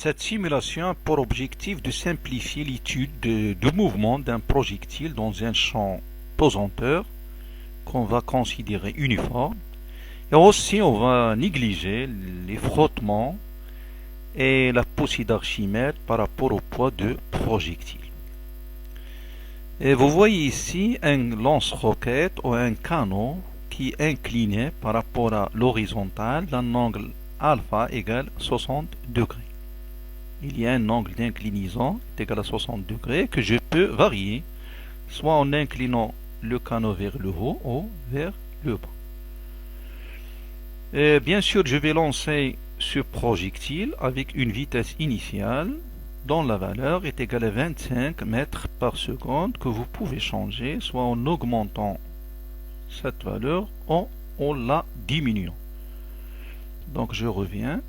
Cette simulation a pour objectif de simplifier l'étude de mouvement d'un projectile dans un champ pesanteur qu'on va considérer uniforme. Et aussi, on va négliger les frottements et la poussée d'Archimède par rapport au poids de projectile. Et vous voyez ici un lance-roquette ou un canon qui est incliné par rapport à l'horizontale d'un angle alpha égale 60 degrés. Il y a un angle d'inclinaison égal à 60 degrés que je peux varier, soit en inclinant le canot vers le haut ou vers le bas. Et bien sûr, je vais lancer ce projectile avec une vitesse initiale dont la valeur est égale à 25 mètres par seconde que vous pouvez changer soit en augmentant cette valeur ou en la diminuant. Donc je reviens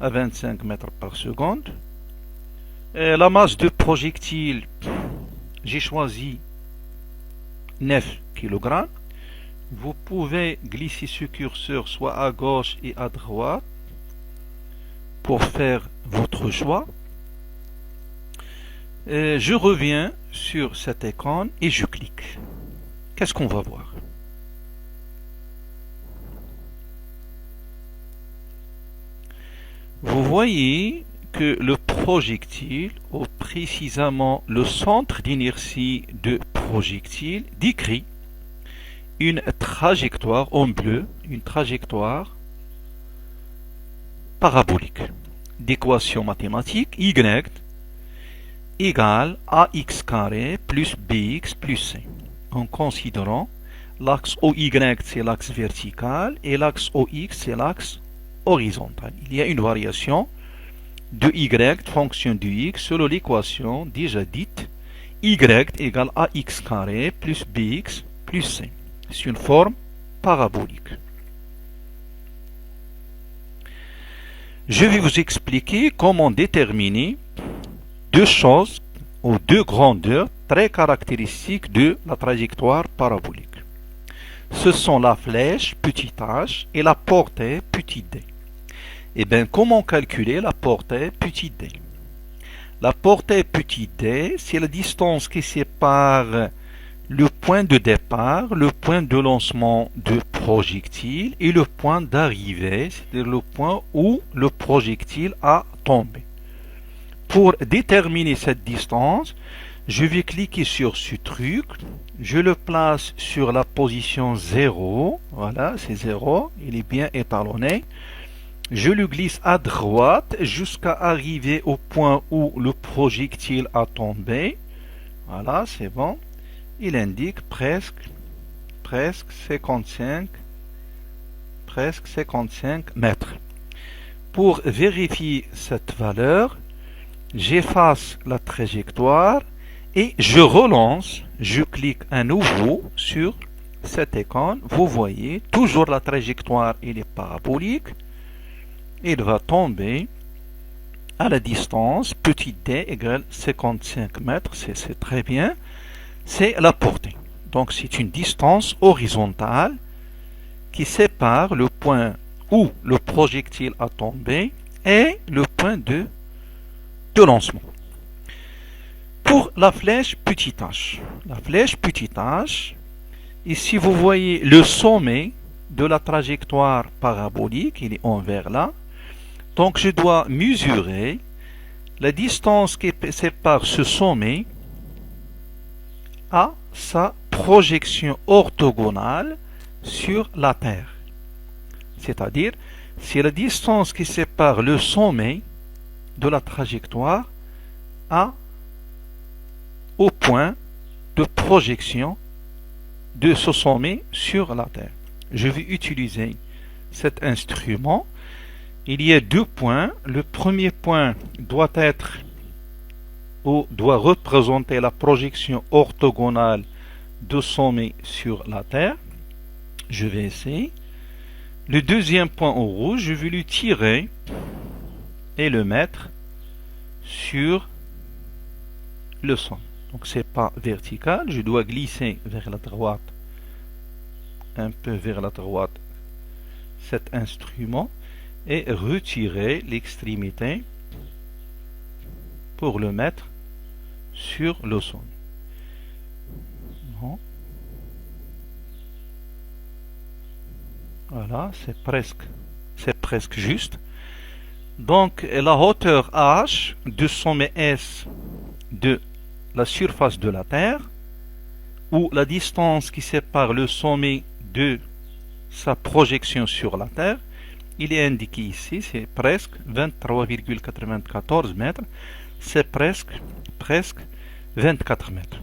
à 25 mètres par seconde. Et la masse de projectile, j'ai choisi 9 kg. Vous pouvez glisser ce curseur soit à gauche et à droite pour faire votre choix. Et je reviens sur cet écran et je clique. Qu'est-ce qu'on va voir? Vous voyez que le projectile, ou précisément le centre d'inertie de projectile, décrit une trajectoire en bleu, une trajectoire parabolique d'équation mathématique y égale ax carré plus bx plus c, en considérant l'axe OY c'est l'axe vertical et l'axe OX c'est l'axe horizontal. Il y a une variation de y, fonction de x, selon l'équation déjà dite, y égale ax carré plus bx plus c. C'est une forme parabolique. Je vais vous expliquer comment déterminer deux choses ou deux grandeurs très caractéristiques de la trajectoire parabolique. Ce sont la flèche petit h et la portée petit d. Et bien, comment calculer la portée petit d? La portée petit d, c'est la distance qui sépare le point de départ, le point de lancement de projectile et le point d'arrivée, c'est-à-dire le point où le projectile a tombé. Pour déterminer cette distance, je vais cliquer sur ce truc, je le place sur la position 0, voilà, c'est 0, il est bien étalonné. Je le glisse à droite jusqu'à arriver au point où le projectile a tombé. Voilà, c'est bon. Il indique presque 55 mètres. Pour vérifier cette valeur, j'efface la trajectoire et je relance, je clique à nouveau sur cet écran. Vous voyez, toujours la trajectoire elle est parabolique. Il va tomber à la distance petit d égale 55 mètres, c'est très bien. C'est la portée. Donc c'est une distance horizontale qui sépare le point où le projectile a tombé et le point de lancement. Pour la flèche petit h, ici vous voyez le sommet de la trajectoire parabolique, il est envers là. Donc je dois mesurer la distance qui sépare ce sommet à sa projection orthogonale sur la Terre. C'est-à-dire, c'est la distance qui sépare le sommet de la trajectoire au point de projection de ce sommet sur la Terre. Je vais utiliser cet instrument. Il y a deux points. Le premier point doit être ou doit représenter la projection orthogonale de sommet sur la Terre. Je vais essayer. Le deuxième point en rouge, je vais le tirer et le mettre sur le sommet. Donc c'est pas vertical, je dois glisser vers la droite, un peu vers la droite cet instrument et retirer l'extrémité pour le mettre sur le sommet. Bon. Voilà, c'est presque juste. Donc la hauteur h du sommet S de la surface de la Terre, ou la distance qui sépare le sommet de sa projection sur la Terre, il est indiqué ici, c'est presque 23,94 mètres, c'est presque 24 mètres.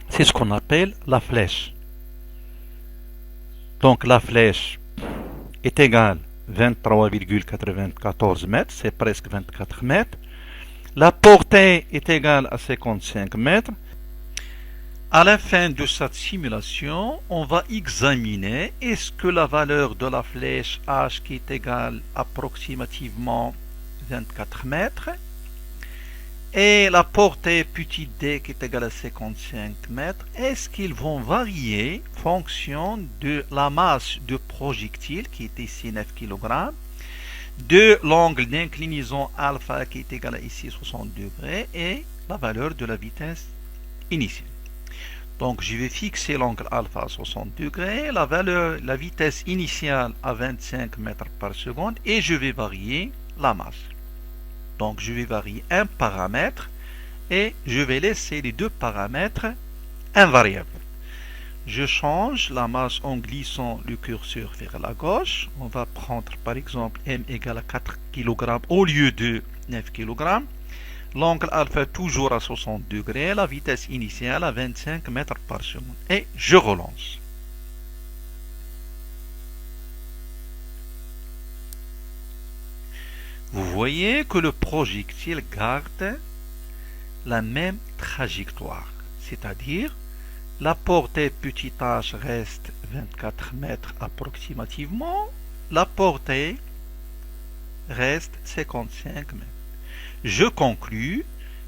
C'est ce qu'on appelle la flèche. Donc la flèche est égale 23,94 mètres, c'est presque 24 mètres. La portée est égale à 55 mètres. À la fin de cette simulation, on va examiner est-ce que la valeur de la flèche h qui est égale approximativement 24 mètres et la portée petit d qui est égale à 55 mètres, est-ce qu'ils vont varier en fonction de la masse de projectile qui est ici 9 kg, de l'angle d'inclinaison alpha qui est égal à ici 60 degrés et la valeur de la vitesse initiale. Donc je vais fixer l'angle alpha à 60 degrés, la vitesse initiale à 25 mètres par seconde et je vais varier la masse. Donc je vais varier un paramètre et je vais laisser les deux paramètres invariables. Je change la masse en glissant le curseur vers la gauche. On va prendre par exemple m égale à 4 kg au lieu de 9 kg. L'angle alpha toujours à 60 degrés, la vitesse initiale à 25 mètres par seconde. Et je relance. Vous voyez que le projectile garde la même trajectoire, c'est-à-dire la portée petit h reste 24 mètres approximativement, la portée reste 55 mètres. Je conclus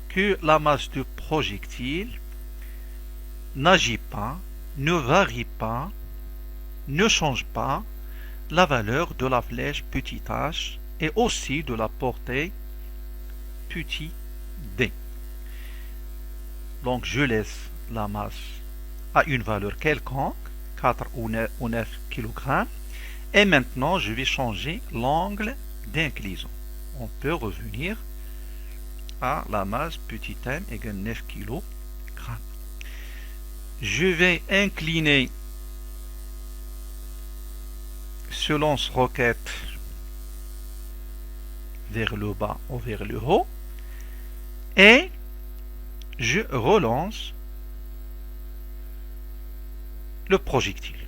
que la masse de projectile n'agit pas, ne varie pas, ne change pas la valeur de la flèche petit h et aussi de la portée petit d. Donc je laisse la masse à une valeur quelconque, 4 ou 9 kg, et maintenant je vais changer l'angle d'inclinaison. On peut revenir à la masse petit m égale 9 kg. Je vais incliner ce lance-roquette vers le bas ou vers le haut et je relance le projectile.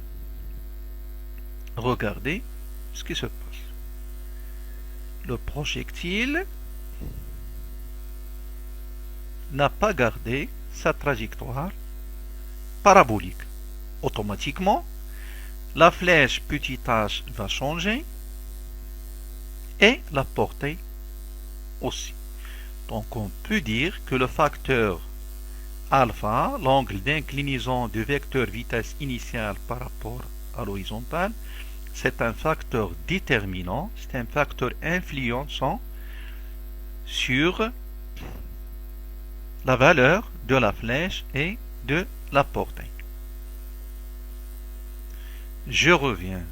Regardez ce qui se passe. Le projectile n'a pas gardé sa trajectoire parabolique. Automatiquement, la flèche petit h va changer et la portée aussi. Donc on peut dire que le facteur alpha, l'angle d'inclinaison du vecteur vitesse initiale par rapport à l'horizontale, c'est un facteur déterminant, c'est un facteur influençant sur la valeur de la flèche et de la portée. Je reviens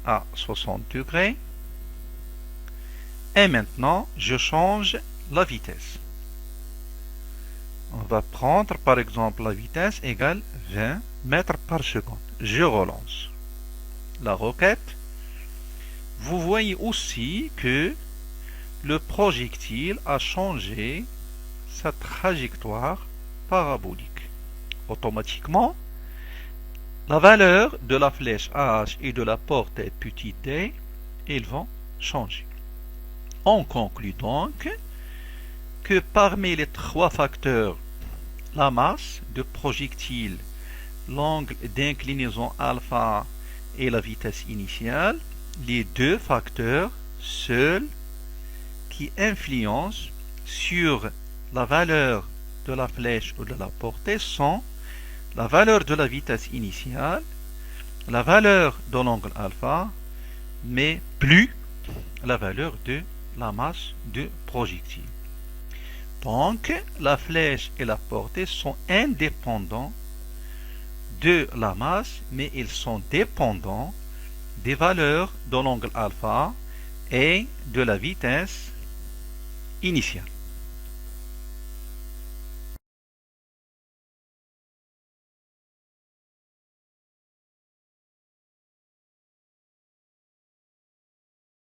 à 60 degrés et maintenant je change la vitesse. On va prendre par exemple la vitesse égale 20 mètres par seconde. Je relance la roquette. Vous voyez aussi que le projectile a changé sa trajectoire parabolique. Automatiquement, la valeur de la flèche h et de la portée petit d, ils vont changer. On conclut donc que parmi les trois facteurs, la masse de projectile, l'angle d'inclinaison alpha et la vitesse initiale, les deux facteurs seuls qui influencent sur la valeur de la flèche ou de la portée sont la valeur de la vitesse initiale, la valeur de l'angle alpha, mais plus la valeur de la masse de projectile. Donc, la flèche et la portée sont indépendants de la masse, mais ils sont dépendants des valeurs de l'angle alpha et de la vitesse initiale.